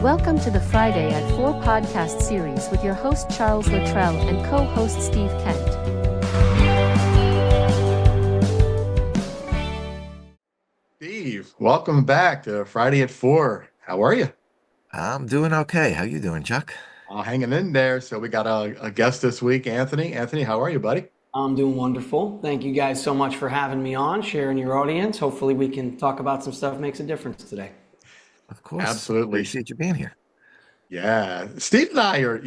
Welcome to the Friday at 4 podcast series with your host Charles Luttrell and co-host Steve Kent. Steve, welcome back to Friday at 4. How are you? I'm doing okay. How you doing, Chuck? Hanging in there. So we got a guest this week, Anthony. Anthony, how are you, buddy? I'm doing wonderful. Thank you guys so much for having me on, sharing your audience. Hopefully we can talk about some stuff that makes a difference today. Of course. Absolutely. Appreciate you being here. Yeah. Steve and I are,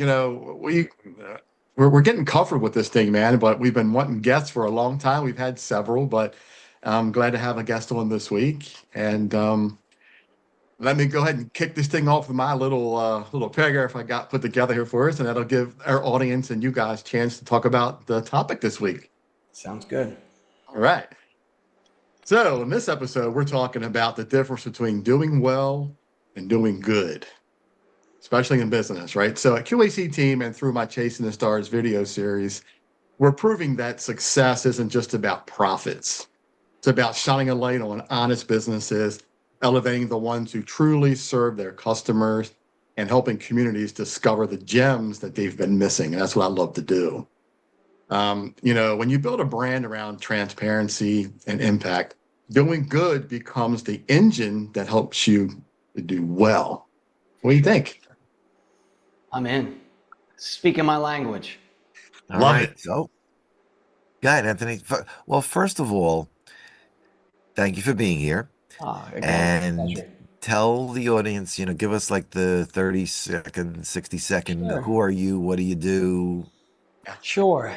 we're getting comfortable with this thing, man, but we've been wanting guests for a long time. We've had several, but I'm glad to have a guest on this week. And let me go ahead and kick this thing off with my little paragraph I got put together here for us, and that'll give our audience and you guys a chance to talk about the topic this week. Sounds good. All right. So in this episode, we're talking about the difference between doing well and doing good, especially in business, right? So at Q.A.C. team and through my Chasing the Stars video series, we're proving that success isn't just about profits. It's about shining a light on honest businesses, elevating the ones who truly serve their customers, and helping communities discover the gems that they've been missing. And that's what I love to do. When you build a brand around transparency and impact, doing good becomes the engine that helps you to do well. What do you think? I'm in. Speaking my language. All Love right. it. So, go ahead, Anthony. Well, first of all, thank you for being here. Again, And pleasure. tell the audience, give us like the 30-second, 60-second, Sure. who are you? What do you do? Sure.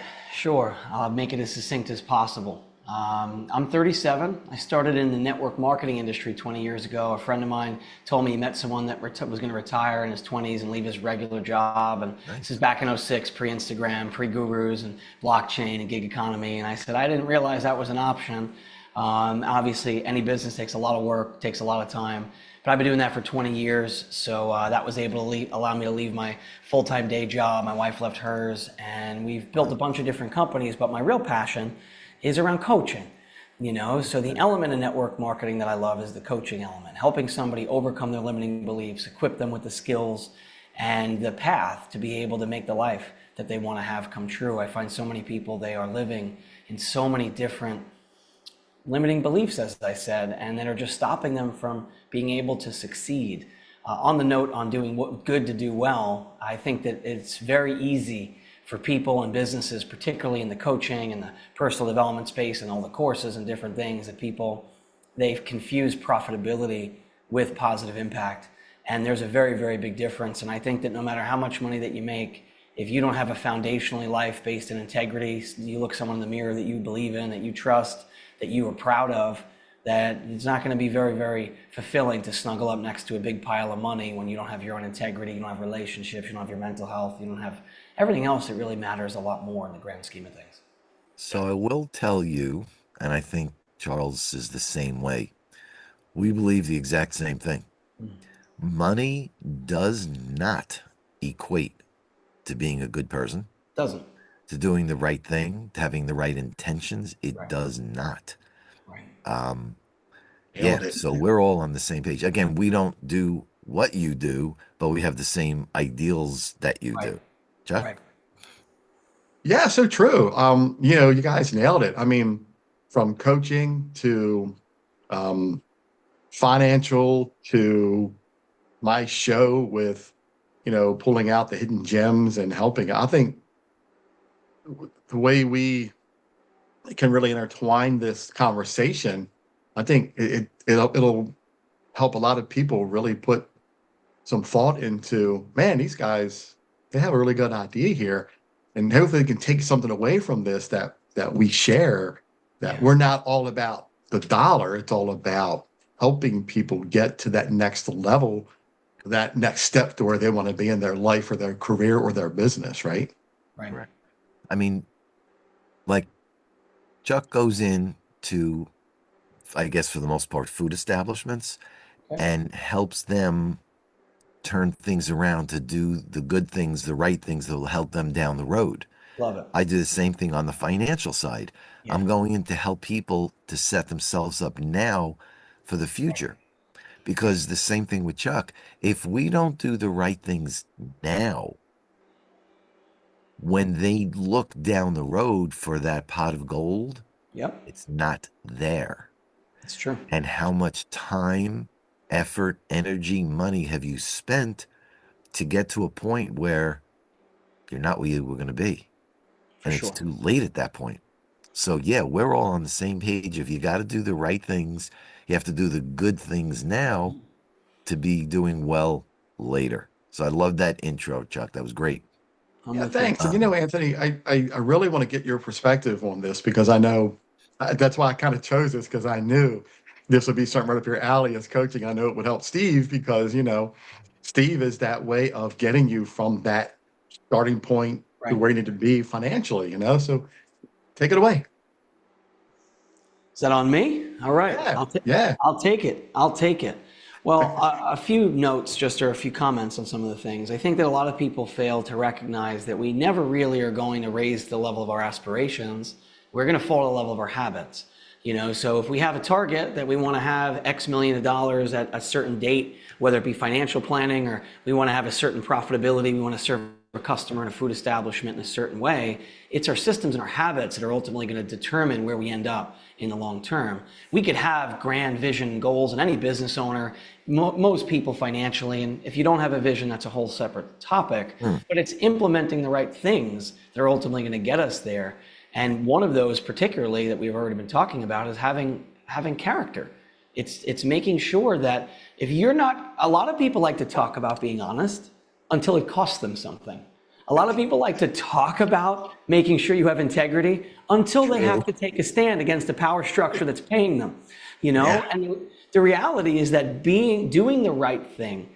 I'll make it as succinct as possible. I'm 37. I started in the network marketing industry 20 years ago. A friend of mine told me he met someone that was going to retire in his 20s and leave his regular job. And This is back in 06, pre-Instagram, pre-gurus and blockchain and gig economy. And I said, I didn't realize that was an option. Obviously, any business takes a lot of work, takes a lot of time. But I've been doing that for 20 years, so that was able to allow me to leave my full-time day job. My wife left hers, and we've built a bunch of different companies, but my real passion is around coaching. So the element of network marketing that I love is the coaching element, helping somebody overcome their limiting beliefs, equip them with the skills and the path to be able to make the life that they want to have come true. I find so many people, they are living in so many different limiting beliefs, as I said, and that are just stopping them from being able to succeed. On the note on doing what good to do well, I think that it's very easy for people and businesses, particularly in the coaching and the personal development space and all the courses and different things, that they've confused profitability with positive impact. And there's a very, very big difference. And I think that no matter how much money that you make, if you don't have a foundationally life based in integrity, you look someone in the mirror that you believe in, that you trust, that you are proud of, that it's not going to be very, very fulfilling to snuggle up next to a big pile of money when you don't have your own integrity, you don't have relationships, you don't have your mental health, you don't have everything else that really matters a lot more in the grand scheme of things. So I will tell you, and I think Charles is the same way, we believe the exact same thing. Money does not equate to being a good person. Doesn't. To doing the right thing, to having the right intentions. It Right. does not. Right. So we're all on the same page. Again, we don't do what you do, but we have the same ideals that you do. Chuck? Right. Yeah, so true. You guys nailed it. I mean, from coaching to financial to my show with, pulling out the hidden gems and helping. I think the way we can really intertwine this conversation, I think it'll help a lot of people really put some thought into, man, these guys, they have a really good idea here. And hopefully they can take something away from this that we share, that we're not all about the dollar. It's all about helping people get to that next level, that next step to where they want to be in their life or their career or their business, right? Right. I mean, like Chuck goes into, I guess for the most part, food establishments and helps them turn things around to do the good things, the right things that will help them down the road. Love it. I do the same thing on the financial side. I'm going in to help people to set themselves up now for the future. because the same thing with Chuck, if we don't do the right things now, when they look down the road for that pot of gold, Yep, it's not there. it's true. And how much time, effort, energy, money have you spent to get to a point where you're not where you were going to be? For And it's sure. too late at that point. So, yeah, we're all on the same page. If you got to do the right things, you have to do the good things now to be doing well later. So I love that intro, Chuck. That was great. I'm Yeah, with you. thanks. And you know, Anthony, I really want to get your perspective on this because I know that's why I kind of chose this because I knew this would be something right up your alley as coaching. I know it would help Steve because, you know, Steve is that way of getting you from that starting point to Right. where you need to be financially, you know? So take it away. Is that on me? All right. Yeah. Yeah. I'll take it. I'll take it. Well, a few notes, just or a few comments on some of the things. I think that a lot of people fail to recognize that we never really are going to raise the level of our aspirations. We're going to fall to the level of our habits. You know, so if we have a target that we want to have X million of dollars at a certain date, whether it be financial planning or we want to have a certain profitability, we want to serve a customer in a food establishment in a certain way, it's our systems and our habits that are ultimately going to determine where we end up in the long term. We could have grand vision goals, and any business owner, most people financially, and if you don't have a vision, that's a whole separate topic, but it's implementing the right things that are ultimately going to get us there. And one of those particularly that we've already been talking about is having character. It's making sure that if you're not, a lot of people like to talk about being honest until it costs them something. A lot of people like to talk about making sure you have integrity until they have to take a stand against a power structure that's paying them, you know? Yeah. And the reality is that doing the right thing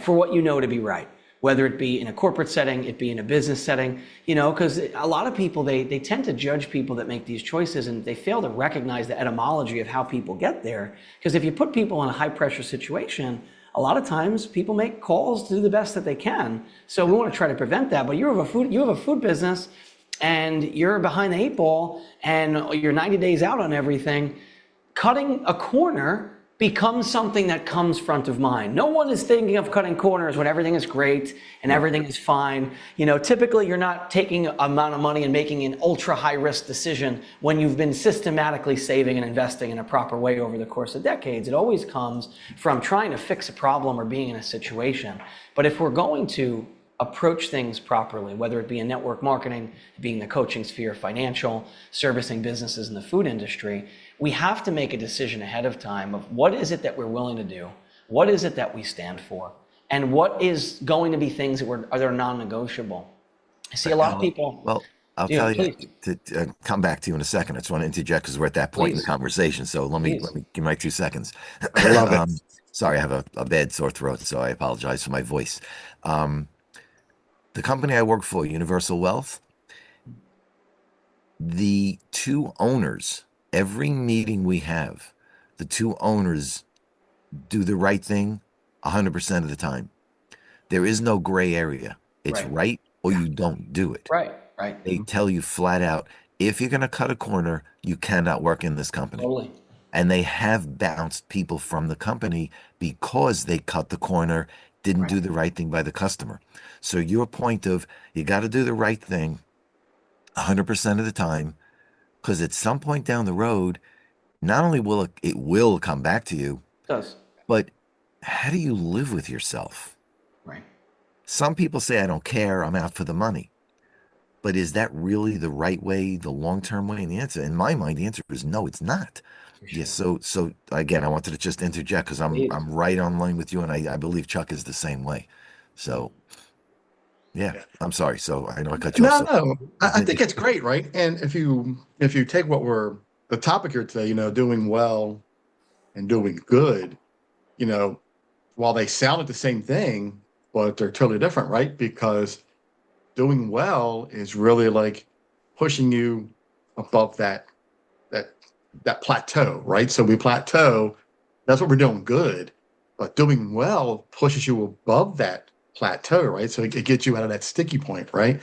for what you know to be right, whether it be in a corporate setting, it be in a business setting, you know, because a lot of people, they tend to judge people that make these choices and they fail to recognize the etymology of how people get there. Because if you put people in a high pressure situation, a lot of times people make calls to do the best that they can. So we want to try to prevent that. But you have a food business and you're behind the 8 ball and you're 90 days out on everything. Cutting a corner becomes something that comes front of mind. No one is thinking of cutting corners when everything is great and everything is fine. You know, typically you're not taking an amount of money and making an ultra high risk decision when you've been systematically saving and investing in a proper way over the course of decades. It always comes from trying to fix a problem or being in a situation. But if we're going to approach things properly, whether it be in network marketing, being the coaching sphere, financial, servicing businesses in the food industry, we have to make a decision ahead of time of what is it that we're willing to do, what is it that we stand for, and what is going to be things that are non-negotiable. I see a lot of people. Well, I'll Yeah, tell you please. to come back to you in a second. I just want to interject because we're at that point in the Please. conversation. So let me Please. give my 2 seconds. I love it. Sorry, I have a bad sore throat, so I apologize for my voice. The company I work for, Universal Wealth, the 2 owners, every meeting we have, the 2 owners do the right thing 100% of the time. There is no gray area. It's right or you don't do it. Right. They tell you flat out, if you're going to cut a corner, you cannot work in this company. Totally. And they have bounced people from the company because they cut the corner, didn't do the right thing by the customer. So your point of you got to do the right thing 100% of the time, because at some point down the road, not only will it will come back to you, It does. but how do you live with yourself? Right. Some people say, I don't care, I'm out for the money. But is that really the right way, the long-term way? And the answer, in my mind, the answer is no, it's not. Yes. So again, I wanted to just interject because I'm right on line with you, and I believe Chuck is the same way. So yeah, I'm sorry. So I know I cut you off. No. I think it's great, right? And if you take the topic here today, you know, doing well and doing good, you know, while they sound like the same thing, but they're totally different, right? Because doing well is really like pushing you above that plateau, right? So we plateau, that's what we're doing good. But doing well pushes you above that plateau, right? So it gets you out of that sticky point, right?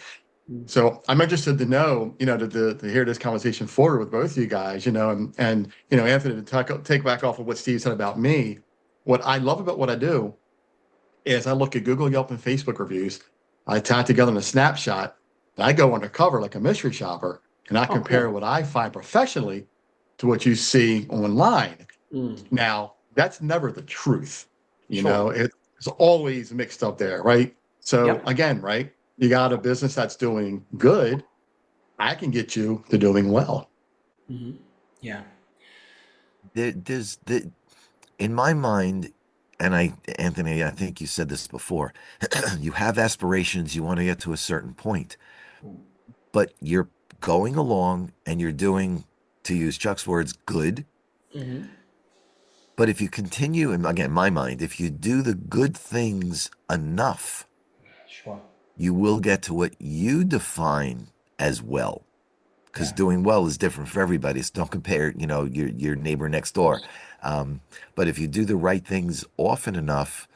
So I'm interested to know, you know, to hear this conversation forward with both of you guys, you know, and you know, Anthony, to take back off of what Steve said about me, what I love about what I do is I look at Google, Yelp, and Facebook reviews. I tie it together in a snapshot. And I go undercover like a mystery shopper, and I Oh, compare cool. what I find professionally to what you see online. Mm, Now, that's never the truth. sure. It's always mixed up there, right? So Yep. again, right? You got a business that's doing good. I can get you to doing well. Hmm. Yeah. There's in my mind, and Anthony, I think you said this before, you have aspirations, you want to get to a certain point, but you're going along and you're doing, to use Chuck's words, good. Hmm. But if you continue, and again, my mind, if you do the good things enough, Sure. you will get to what you define as well. Because Yeah. doing well is different for everybody. So don't compare, your neighbor next Of door. course. But if you do the right things often enough,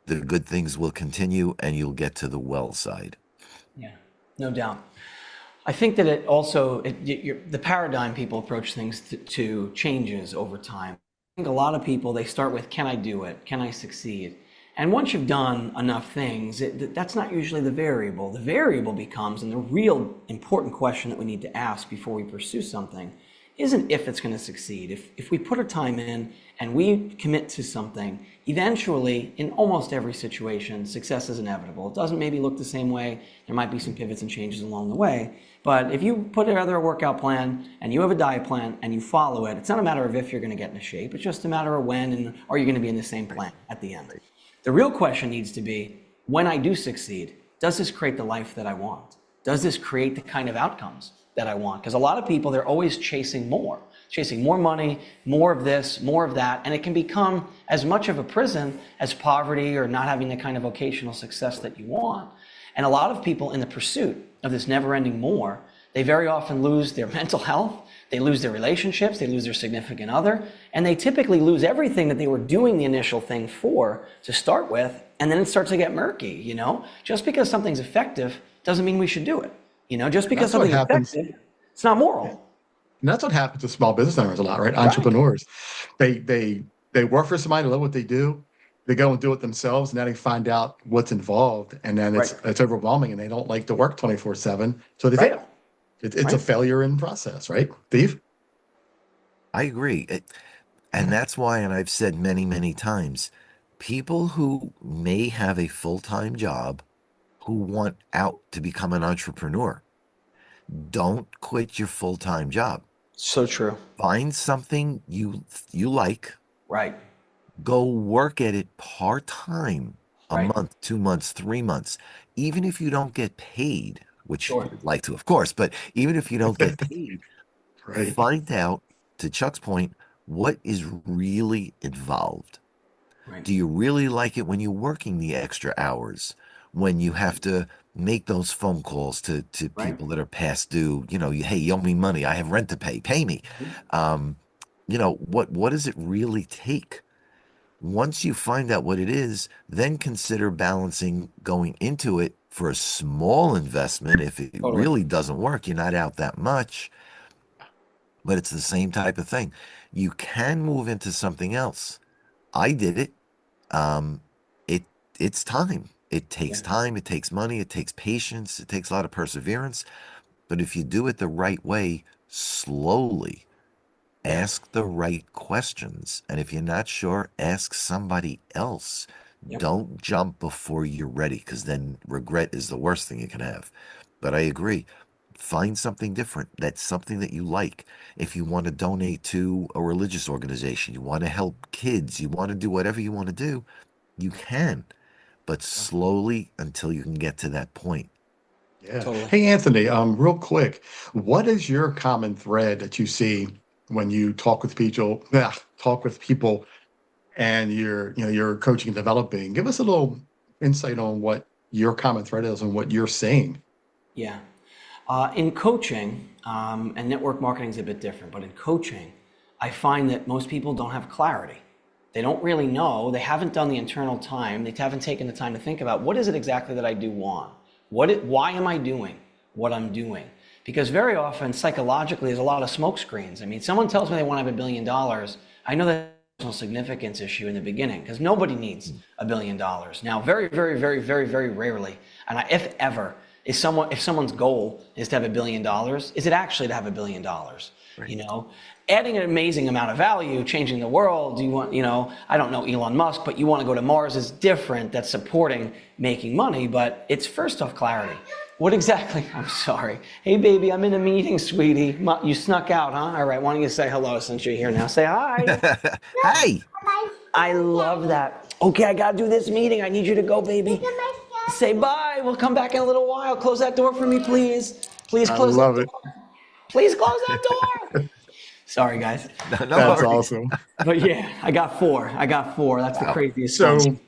the good things will continue and you'll get to the well side. Yeah. No doubt. I think that it also the paradigm people approach things to changes over time. I think a lot of people they start with can I do it? Can I succeed? And once you've done enough things, that's not usually the variable. The variable becomes, and the real important question that we need to ask before we pursue something isn't if it's going to succeed. If we put our time in and we commit to something, eventually, in almost every situation, success is inevitable. It doesn't maybe look the same way. There might be some pivots and changes along the way. But if you put together a workout plan and you have a diet plan and you follow it, it's not a matter of if you're going to get into shape. It's just a matter of when and are you going to be in the same plan at the end. The real question needs to be, when I do succeed, does this create the life that I want? Does this create the kind of outcomes that I want? Because a lot of people, they're always chasing more money, more of this, more of that, and it can become as much of a prison as poverty or not having the kind of vocational success that you want. And a lot of people in the pursuit of this never-ending more, they very often lose their mental health, they lose their relationships, they lose their significant other, and they typically lose everything that they were doing the initial thing for to start with, and then it starts to get murky, Just because something's effective doesn't mean we should do it. Just because That's what something's happens. effective, it's not moral. And that's what happens to small business owners a lot, right? Right. Entrepreneurs. They work for somebody, they love what they do. They go and do it themselves, and then they find out what's involved, and then Right. it's overwhelming, and they don't like to work 24/7, so they Right. fail. It's a Right. failure in process, right, Steve? I agree. And that's why, and I've said many, many times, people who may have a full-time job who want out to become an entrepreneur, don't quit your full-time job. So true. Find something you like, Right. go work at it part-time, a Right. month, 2 months, 3 months, even if you don't get paid, which Sure. you would like to, of course, but even if you don't get paid, Right. find out, to Chuck's point, what is really involved. Right. Do you really like it when you're working the extra hours, when you have to make those phone calls to Right. people that are past due? Hey, you owe me money. I have rent to pay me. Um, what does it really take? Once you find out what it is, then consider balancing going into it for a small investment. If it Totally. really doesn't work, you're not out that much, but it's the same type of thing. You can move into something else. I did it. Um, it it's time. It takes Yeah. time. It takes money. It takes patience. It takes a lot of perseverance. But if you do it the right way, slowly, Yeah. ask the right questions. And if you're not sure, ask somebody else. Yep. Don't jump before you're ready, because then regret is the worst thing you can have. But I agree. Find something different. That's something that you like. If you want to donate to a religious organization, you want to help kids, you want to do whatever you want to do, you can, but slowly until you can get to that point. Yeah. Totally. Hey, Anthony, real quick, what is your common thread that you see when you talk with people? Talk with people, and you're coaching and developing. Give us a little insight on what your common thread is and what you're saying. Yeah. In coaching, and network marketing is a bit different, but in coaching, I find that most people don't have clarity. They don't really know. They haven't done the internal time. They haven't taken the time to think about what is it exactly that I do want? Why am I doing what I'm doing? Because very often, psychologically, there's a lot of smoke screens. I mean, someone tells me they want to have $1 billion. I know that significance issue in the beginning because nobody needs $1 billion. Now, very, very, very, very, very rarely, and if ever, if someone's goal is to have $1 billion, is it actually to have $1 billion? Right. You know, adding an amazing amount of value, changing the world. Do you want, I don't know Elon Musk, but you want to go to Mars is different. That's supporting making money, but it's first off clarity. What exactly? I'm sorry. Hey, baby, I'm in a meeting, sweetie. You snuck out, huh? All right, why don't you say hello since you're here now? Say hi. Hey. I love that. Okay, I got to do this meeting. I need you to go, baby. Say bye. We'll come back in a little while. Close that door for me, please. Please close that door. Please close that door. Sorry, guys. No That's worries. awesome. But yeah, I got four. That's the craziest So, one.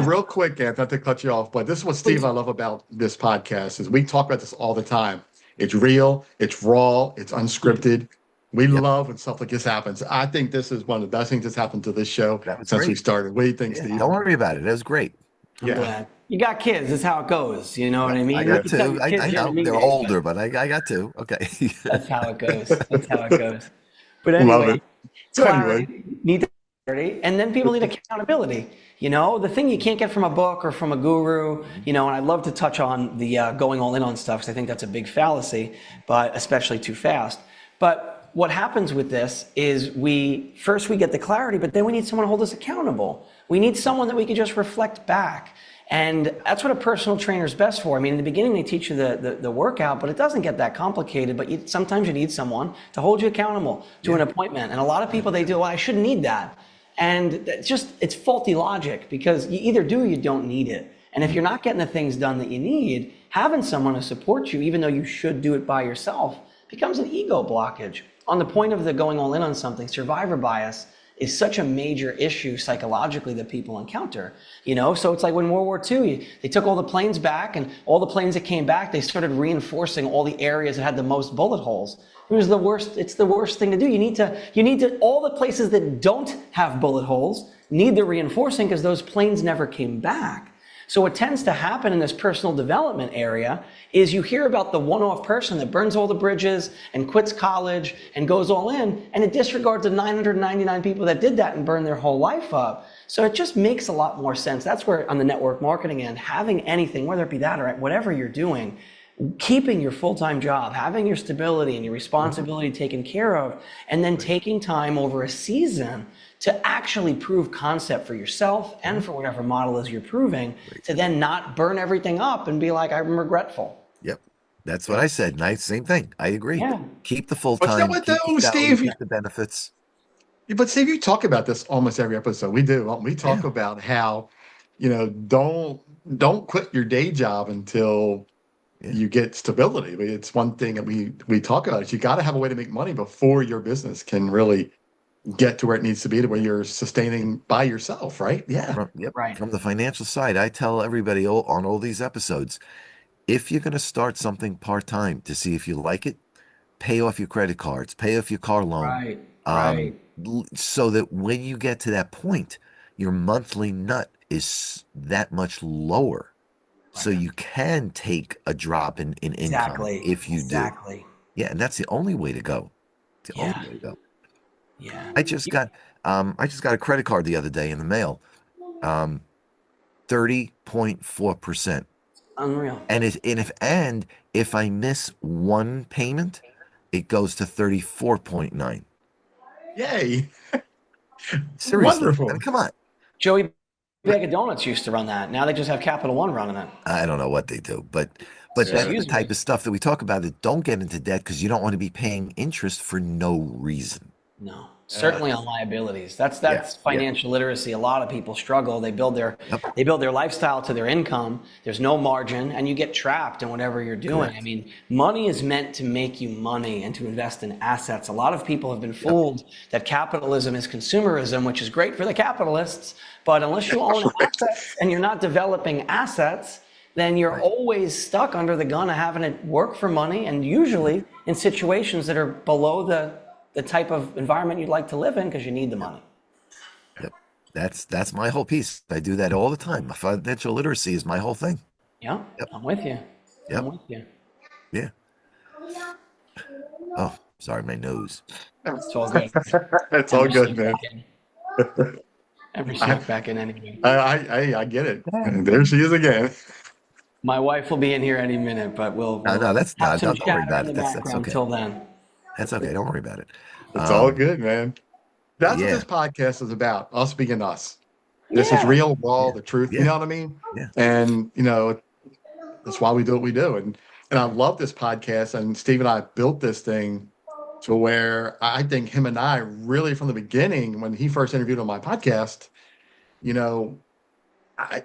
real quick, Ant, not to cut you off, but this is what Steve and I love about this podcast is we talk about this all the time. It's real, it's raw, it's unscripted. We love when stuff like this happens. I think this is one of the best things that's happened to this show since we started. What do you think, Steve? Don't worry about it. It was great. I'm glad. You got kids. That's how it goes. You know what I mean? I got two. I know they're older, but I got two. Okay. That's how it goes. That's how it goes. But anyway, love it. So anyway, need clarity, and then people need accountability. The thing you can't get from a book or from a guru. And I love to touch on the going all in on stuff because I think that's a big fallacy, but especially too fast. But what happens with this is we get the clarity, but then we need someone to hold us accountable. We need someone that we can just reflect back. And that's what a personal trainer is best for. I mean, in the beginning, they teach you the workout, but it doesn't get that complicated. But sometimes you need someone to hold you accountable to an appointment. And a lot of people, they do, well, I shouldn't need that. And it's faulty logic because you either do or you don't need it. And if you're not getting the things done that you need, having someone to support you, even though you should do it by yourself, becomes an ego blockage. On the point of the going all in on something, survivor bias is such a major issue psychologically that people encounter, So it's like when World War II, they took all the planes back and all the planes that came back, they started reinforcing all the areas that had the most bullet holes. It was the worst. It's the worst thing to do. You need to, all the places that don't have bullet holes need the reinforcing because those planes never came back. So what tends to happen in this personal development area is you hear about the one-off person that burns all the bridges and quits college and goes all in, and it disregards the 999 people that did that and burned their whole life up. So it just makes a lot more sense. That's where on the network marketing end, having anything, whether it be that or whatever you're doing, keeping your full-time job, having your stability and your responsibility taken care of, and then taking time over a season to actually prove concept for yourself and for whatever model is you're proving, to then not burn everything up and be like, I'm regretful. Yep. That's what I said. Nice. Same thing. I agree. Yeah. Keep the full time. But Steve, Steve, the benefits. But Steve, you talk about this almost every episode. We do. We talk about how, don't quit your day job until you get stability. It's one thing that we talk about is you got to have a way to make money before your business can really get to where it needs to be, to where you're sustaining by yourself, right? Yeah. Right. From the financial side, I tell everybody on all these episodes, if you're going to start something part-time to see if you like it, pay off your credit cards, pay off your car loan. Right. So that when you get to that point, your monthly nut is that much lower. So you can take a drop in income if you do. Yeah, and that's the only way to go. It's the only way to go. Yeah. I just got a credit card the other day in the mail. 30.4%. Unreal. And if I miss one payment, it goes to 34.9. Yay. Seriously. Wonderful. I mean, come on. Joey Bag of Donuts used to run that. Now they just have Capital One running it. I don't know what they do, but that's the type of stuff that we talk about that don't get into debt because you don't want to be paying interest for no reason. No, certainly on liabilities. That's financial literacy. A lot of people struggle. They build their lifestyle to their income. There's no margin, and you get trapped in whatever you're doing. Correct. I mean, money is meant to make you money and to invest in assets. A lot of people have been fooled that capitalism is consumerism, which is great for the capitalists, but unless you own assets and you're not developing assets, then you're always stuck under the gun of having to work for money, and usually in situations that are below the type of environment you'd like to live in because you need the money. Yep. That's my whole piece. I do that all the time. My financial literacy is my whole thing. Yeah, yep. I'm with you. Yep. I'm with you. Yeah. Oh, sorry, my nose. It's all good. It's all good, man. Ever I, snuck back in anyway. I get it. And there she is again. My wife will be in here any minute, but No, we'll no, that's have no, some don't worry chatter about in the it. That's background okay. till then. That's okay. Don't worry about it. It's all Um, good, man. but That's what yeah, this podcast is about. Us being us. This is Yeah. real, raw, yeah, the truth. You yeah, know what I mean? yeah. And that's why we do what we do. And I love this podcast. And Steve and I built this thing to where I think him and I really from the beginning, when he first interviewed on my podcast, you know,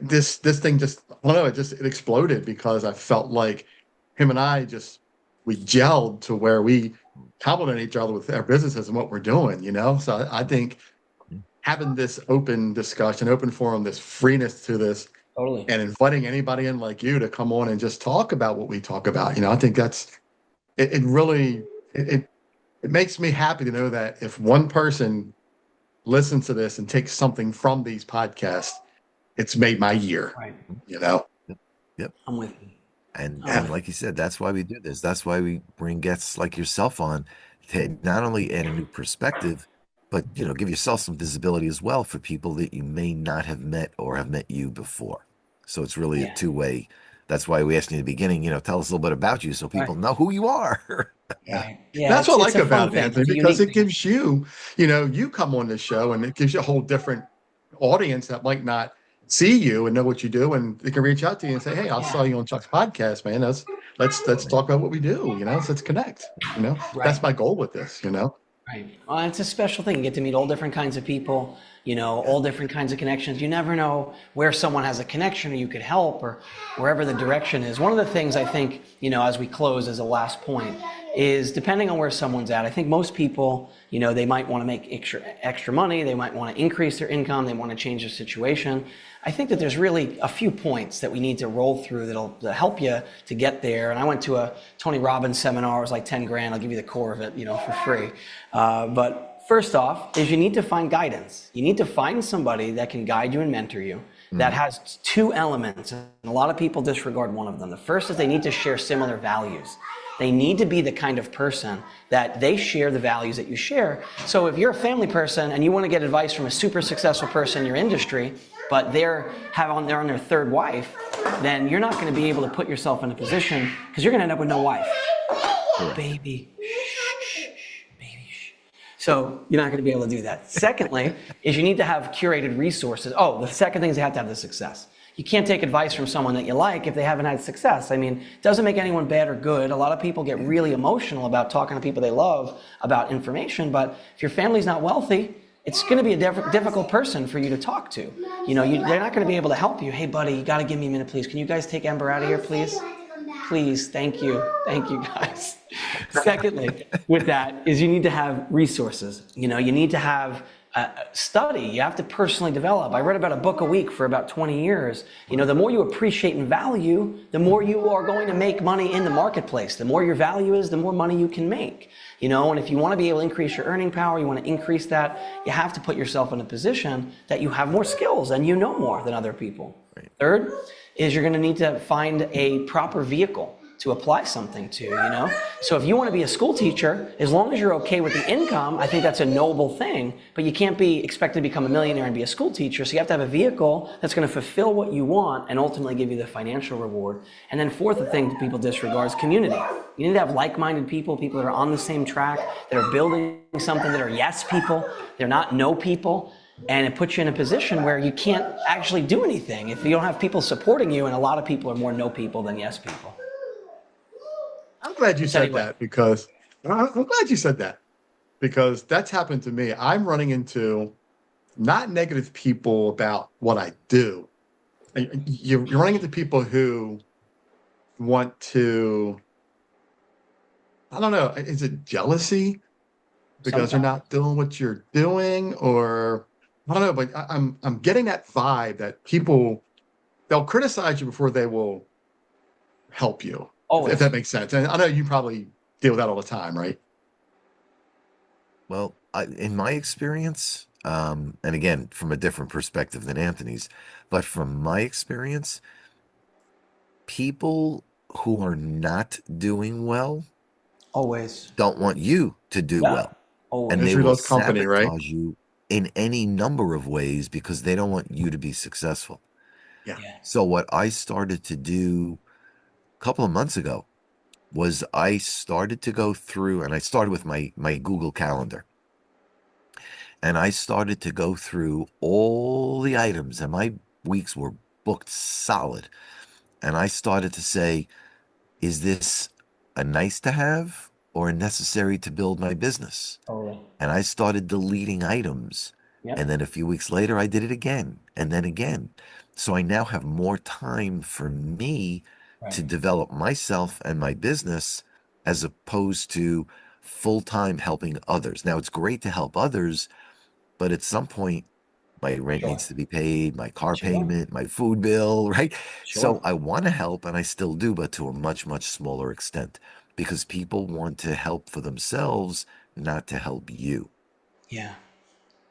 this thing just I don't know, it exploded because I felt like him and I just we gelled to where we complement each other with our businesses and what we're doing, you know. So I think having this open discussion, open forum, this freeness to this, Totally. and inviting anybody in like you to come on and just talk about what we talk about, I think that's it really it makes me happy to know that if one person listens to this and takes something from these podcasts, it's made my year, Right. you know. Yep, yep. I'm with you. And like you said, that's why we do this. That's why we bring guests like yourself on to not only add a new perspective, but give yourself some visibility as well for people that you may not have met or have met you before. So it's really a Yeah. two-way. That's why we asked you in the beginning, tell us a little bit about you so people Right. know who you are. Yeah. Right. Yeah. That's what I It's like a fun about it, thing. Anthony, It's a because unique it thing. gives you come on the show and it gives you a whole different audience that might not see you and know what you do, and they can reach out to you and say, "Hey, I saw Yeah. you on Chuck's podcast, man. Let's talk about what we do. So let's connect. Right. That's my goal with this. Right. Well, it's a special thing. You get to meet all different kinds of people, Yeah. all different kinds of connections. You never know where someone has a connection or you could help or wherever the direction is. One of the things I think, as we close as a last point is depending on where someone's at. I think most people, they might want to make extra money. They might want to increase their income. They want to change their situation. I think that there's really a few points that we need to roll through that'll help you to get there. And I went to a Tony Robbins seminar. It was like 10 grand. I'll give you the core of it, for free. But first off is you need to find guidance. You need to find somebody that can guide you and mentor you that has two elements. And a lot of people disregard one of them. The first is they need to share similar values. They need to be the kind of person that they share the values that you share. So if you're a family person and you want to get advice from a super successful person in your industry, but they're on their third wife, then you're not going to be able to put yourself in a position because you're going to end up with no wife. Baby. So you're not going to be able to do that. Secondly, is you need to have curated resources. Oh, the second thing is you have to have the success. You can't take advice from someone that you like if they haven't had success. I mean, it doesn't make anyone bad or good. A lot of people get really emotional about talking to people they love about information, but if your family's not wealthy, it's going to be a difficult person for you to talk to. They're not going to be able to help you. Hey, buddy, you got to give me a minute, please. Can you guys take Ember out of here, please? Please, thank you. Thank you, guys. Secondly, with that, is you need to have resources. You need to have study. You have to personally develop. I read about a book a week for about 20 years. The more you appreciate and value, the more you are going to make money in the marketplace. The more your value is, the more money you can make. And if you want to be able to increase your earning power, you want to increase that, you have to put yourself in a position that you have more skills and you know more than other people. Right. Third is you're going to need to find a proper vehicle to apply something to, So if you want to be a school teacher, as long as you're okay with the income, I think that's a noble thing, but you can't be expected to become a millionaire and be a school teacher. So you have to have a vehicle that's going to fulfill what you want and ultimately give you the financial reward. And then fourth, the thing that people disregard is community. You need to have like-minded people that are on the same track, that are building something, that are yes people, they're not no people. And it puts you in a position where you can't actually do anything if you don't have people supporting you, and a lot of people are more no people than yes people. I'm glad you said that because that's happened to me. I'm running into not negative people about what I do. You're running into people who want to, I don't know, is it jealousy because they're not doing what you're doing, or I don't know, but I'm getting that vibe that people, they'll criticize you before they will help you. Always. If that makes sense. And I know you probably deal with that all the time, right? Well, in my experience, and again, from a different perspective than Anthony's, but from my experience, people who are not doing well always don't want you to do well. Always. And they Misery will loves company, right? sabotage you in any number of ways because they don't want you to be successful. Yeah. Yeah. So what I started to do a couple of months ago was I started to go through, and I started with my Google Calendar, and I started to go through all the items, and my weeks were booked solid. And I started to say, is this a nice to have or a necessary to build my business? Totally. And I started deleting items. Yep. And then a few weeks later, I did it again and then again. So I now have more time for me Right. to develop myself and my business as opposed to full time helping others. Now, it's great to help others, but at some point, my rent Sure. needs to be paid, my car Sure. payment, my food bill, right? So Sure. I want to help, and I still do, but to a much, much smaller extent because people want to help for themselves, not to help you. Yeah.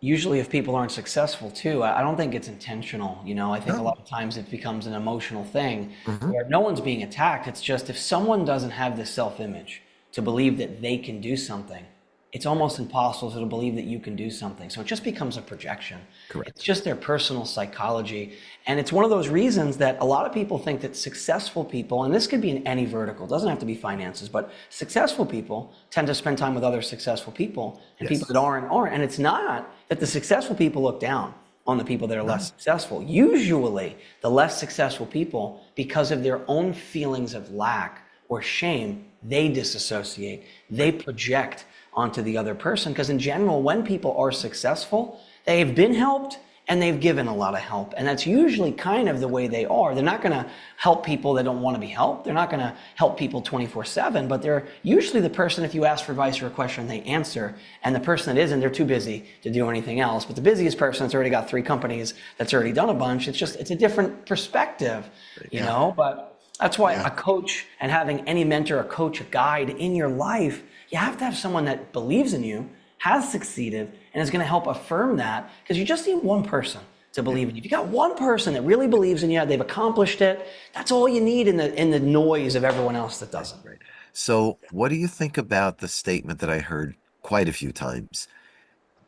Usually if people aren't successful too, I don't think it's intentional. I think a No. lot of times it becomes an emotional thing Hmm. where no one's being attacked. It's just if someone doesn't have this self-image to believe that they can do something, it's almost impossible to believe that you can do something. So it just becomes a projection. It's Correct. just their personal psychology. And it's one of those reasons that a lot of people think that successful people, and this could be in any vertical, it doesn't have to be finances, but successful people tend to spend time with other successful people, and people Yes. that aren't. And it's not that the successful people look down on the people that are less No. successful. Usually, the less successful people, because of their own feelings of lack or shame, they disassociate, they project onto the other person. Because in general, when people are successful, they've been helped and they've given a lot of help. And that's usually kind of the way they are. They're not going to help people that don't want to be helped. They're not going to help people 24/7, but they're usually the person, if you ask for advice or a question, they answer. And the person that isn't, they're too busy to do anything else. But the busiest person that's already got 3 companies, that's already done a bunch, it's a different perspective, But that's why Yeah. a coach and having any mentor, a coach, a guide in your life, you have to have someone that believes in you, has succeeded, and is going to help affirm that, because you just need one person to believe in you. If you got one person that really believes in you, they've accomplished it, that's all you need in the noise of everyone else that doesn't. Right. So, what do you think about the statement that I heard quite a few times?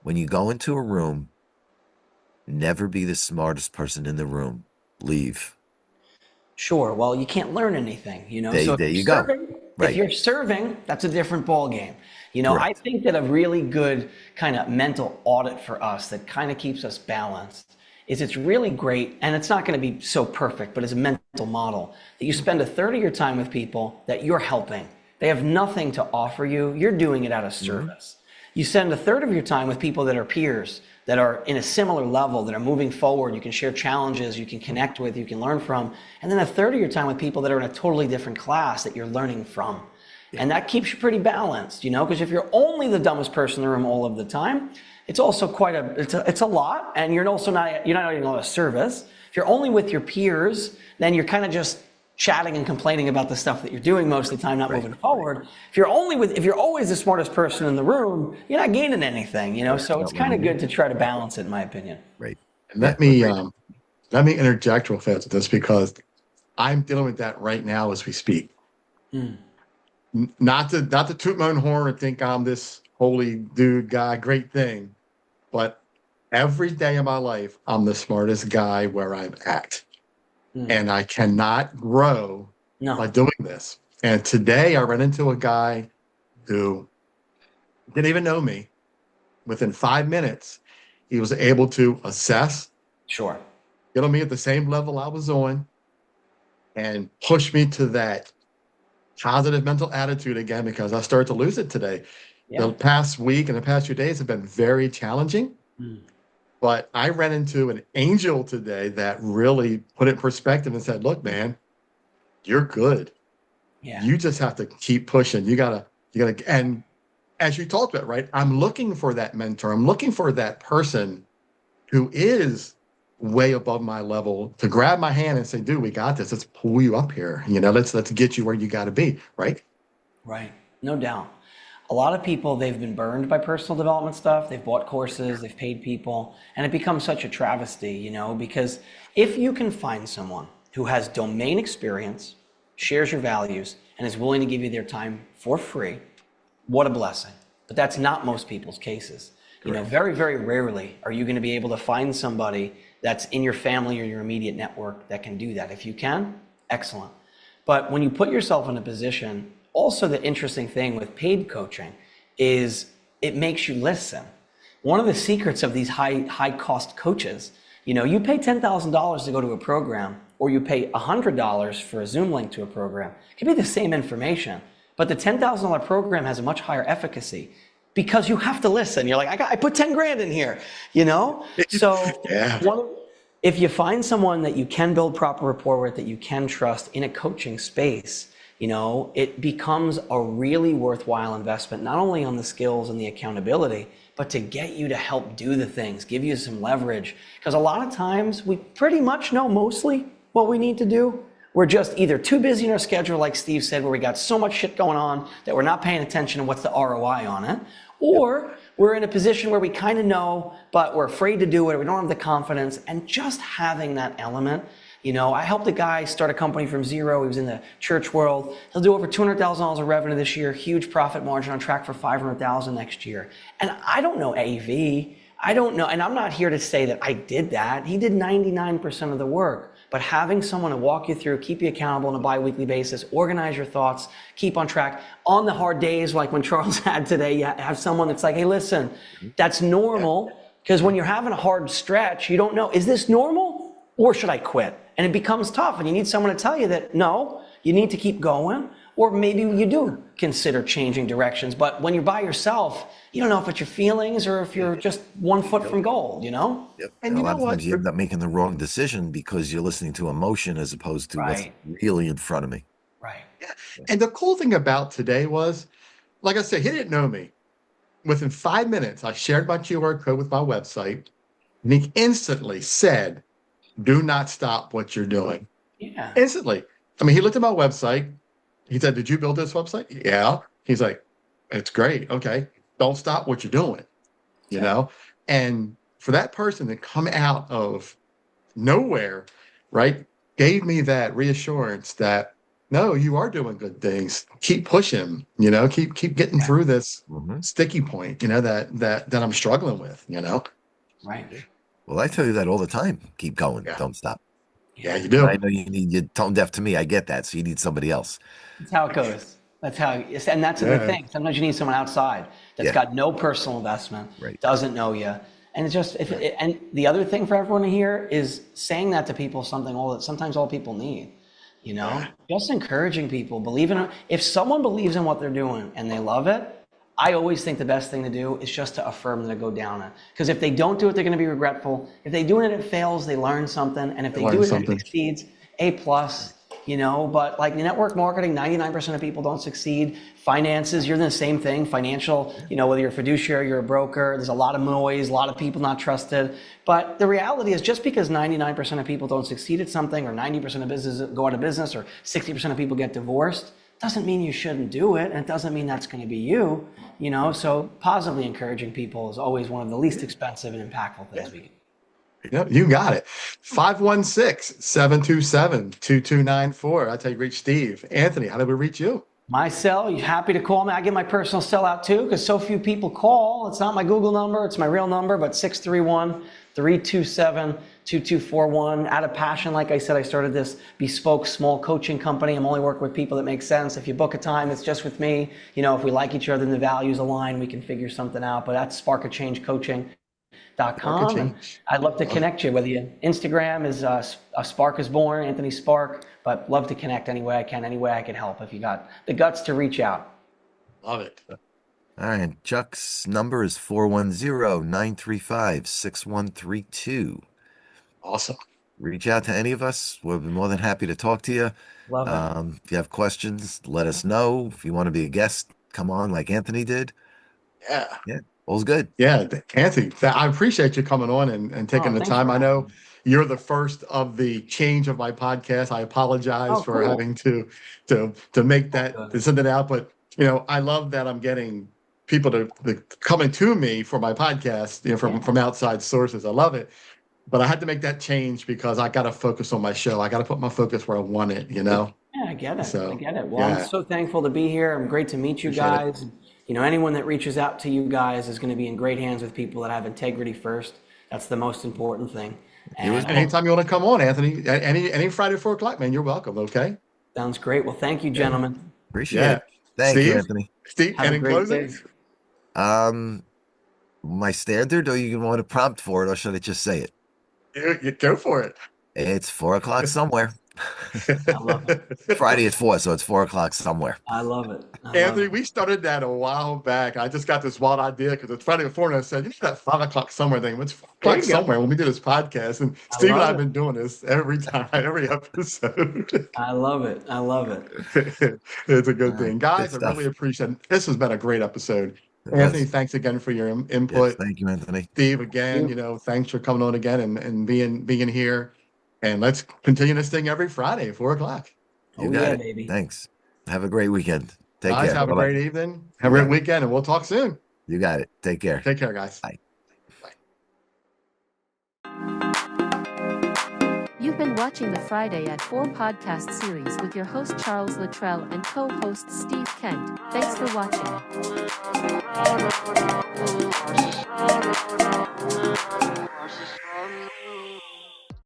When you go into a room, never be the smartest person in the room. Leave. Sure. Well, you can't learn anything. So There you go. if Right. you're serving, that's a different ball game. I Correct. think that a really good kind of mental audit for us that kind of keeps us balanced is it's really great, and it's not going to be so perfect, but it's a mental model that you spend a third of your time with people that you're helping. They have nothing to offer you. You're doing it out of service. You spend a third of your time with people that are peers, that are in a similar level, that are moving forward. You can share challenges, you can connect with, you can learn from. And then a third of your time with people that are in a totally different class that you're learning from. And that keeps you pretty balanced, because if you're only the dumbest person in the room all of the time, it's also it's a lot, and you're not getting a lot of service. If you're only with your peers, then you're kind of just chatting and complaining about the stuff that you're doing most of the time, not moving forward. If you're always the smartest person in the room, you're not gaining anything, So it's kind of good to try to balance it, in my opinion. Right. And Yeah, let me interject real fast with this because I'm dealing with that right now as we speak. Not to toot my own horn and think I'm this holy dude guy, great thing, but every day of my life, I'm the smartest guy where I'm at. And I cannot grow by No. doing this. And today I ran into a guy who didn't even know me. Within 5 minutes, he was able to assess, Sure. get on me at the same level I was on, and push me to that positive mental attitude again because I started to lose it today. Yeah. The past week and the past few days have been very challenging. But I ran into an angel today that really put it in perspective and said, look, man, you're good. Yeah. You just have to keep pushing. You gotta, and as you talked about, right? I'm looking for that mentor. I'm looking for that person who is way above my level to grab my hand and say, dude, we got this. Let's pull you up here. Let's get you where you got to be. Right. Right. No doubt. A lot of people, they've been burned by personal development stuff. They've bought courses, they've paid people, and it becomes such a travesty, because if you can find someone who has domain experience, shares your values, and is willing to give you their time for free, what a blessing. But that's not most people's cases. You know, very, very rarely are you going to be able to find somebody that's in your family or your immediate network that can do that. If you can, excellent. But when you put yourself in a position, also the interesting thing with paid coaching is it makes you listen. One of the secrets of these high cost coaches, you know, you pay $10,000 to go to a program, or you pay $100 for a Zoom link to a program. It can be the same information, but the $10,000 program has a much higher efficacy because you have to listen. You're like, I put 10 grand in here, you know? So if you find someone that you can build proper rapport with, that you can trust in a coaching space, you know, it becomes a really worthwhile investment, not only on the skills and the accountability, but to get you to help do the things, give you some leverage. Because a lot of times we pretty much know mostly what we need to do. We're just either too busy in our schedule, like Steve said, where we got so much shit going on that we're not paying attention to what's the ROI on it, or we're in a position where we kind of know, but we're afraid to do it, or we don't have the confidence. And just having that element, you know, I helped a guy start a company from zero. He was in the church world. He'll do over $200,000 of revenue this year, huge profit margin, on track for $500,000 next year. And I don't know AV. I don't know, and I'm not here to say that I did that. He did 99% of the work. But having someone to walk you through, keep you accountable on a bi-weekly basis, organize your thoughts, keep on track. On the hard days, like when Charles had today, you have someone that's like, hey, listen, that's normal. Because when you're having a hard stretch, you don't know, is this normal or should I quit? And it becomes tough, and you need someone to tell you that, no, you need to keep going. Or maybe you do consider changing directions. But when you're by yourself, you don't know if it's your feelings or if you're just 1 foot from gold, you know? Yep. And a you know lot of what? times you end up making the wrong decision because you're listening to emotion as opposed to what's really in front of me. Right. Yeah. And the cool thing about today was, like I said, he didn't know me. Within 5 minutes, I shared my QR code with my website, and he instantly said, do not stop what you're doing. Yeah. Instantly. I mean, he looked at my website. He said, did you build this website? Yeah. He's like, it's great. Okay. Don't stop what you're doing, you know? And for that person to come out of nowhere, right, gave me that reassurance that, no, you are doing good things. Keep pushing, you know, keep getting through this sticky point, you know, that I'm struggling with, you know? Right. Well, I tell you that all the time. Keep going. Don't stop. Yeah, you do. And I know you're tone deaf to me. I get that. So you need somebody else. That's how it goes. That's how, and that's the thing. Sometimes you need someone outside that's got no personal investment, doesn't know you. And it's just, and the other thing for everyone to hear is saying that to people, sometimes all people need, you know, just encouraging people, believing it. If someone believes in what they're doing and they love it, I always think the best thing to do is just to affirm them to go down it. Because if they don't do it, they're going to be regretful. If they do it and it fails, they learn something. And if they do it and it succeeds, A+, you know. But like network marketing, 99% of people don't succeed. Finances, you're in the same thing. Financial, you know, whether you're a fiduciary, you're a broker, there's a lot of noise, a lot of people not trusted. But the reality is just because 99% of people don't succeed at something, or 90% of businesses go out of business, or 60% of people get divorced, doesn't mean you shouldn't do it, and it doesn't mean that's going to be you, you know. So positively encouraging people is always one of the least expensive and impactful things we can do. Yep, you got it. 516-727-2294. That's how you reach Steve. Anthony, how do we reach you? My cell, you happy to call me? I give my personal cell out too, because so few people call. It's not my Google number, it's my real number, but 631-327-2241. Out of passion, like I said, I started this bespoke small coaching company. I'm only working with people that make sense. If you book a time, it's just with me. You know, if we like each other and the values align, we can figure something out. But that's sparkofchangecoaching.com. And I'd love to connect you, whether you Instagram is a Spark is Born, Anthony Spark, but love to connect any way I can help if you got the guts to reach out. Love it. All right. Chuck's number is 410-935-6132. Awesome. Reach out to any of us. We'll be more than happy to talk to you. Love it. If you have questions, let us know. If you want to be a guest, come on like Anthony did. Yeah. All's good. Yeah, Anthony, I appreciate you coming on and taking the time. I know you're the first of the change of my podcast. I apologize for having to make that, to send it out. But, you know, I love that I'm getting people to coming to me for my podcast, you know, from outside sources. I love it. But I had to make that change because I got to focus on my show. I got to put my focus where I want it, you know? Yeah, I get it. So, I get it. Well, I'm so thankful to be here. I'm great to meet you guys. anyone that reaches out to you guys is going to be in great hands with people that have integrity first. That's the most important thing. And Anytime you want to come on, Anthony, any Friday 4 o'clock, man, you're welcome. Okay. sounds great. Well, thank you, gentlemen. Appreciate Yeah. it. Thank you, Steve, Anthony. Have and a in great closing, day. My standard, or you want a prompt for it, or should I just say it? you go for it. It's 4 o'clock somewhere. I love it. Friday at 4, so it's 4 o'clock somewhere. I love it. Anthony, we started that a while back. I just got this wild idea because it's Friday before, and I said, that 5 o'clock somewhere thing. It's 4 o'clock somewhere when we do this podcast. And Steve and I have been doing this every time, every episode. I love it. I love it. It's a good thing. Guys, Good I really appreciate it. This has been a great episode. Anthony, thanks again for your input. Yes, thank you, Anthony. Steve, again, thanks for coming on again and being here. And let's continue this thing every Friday at 4 o'clock. You got it. Baby. Thanks. Have a great weekend. Take care. Have Bye-bye. a great evening. Have a great weekend, and we'll talk soon. You got it. Take care. Take care, guys. Bye. You've been watching the Friday at 4 podcast series with your host Charles Luttrell and co-host Steve Kent. Thanks for watching.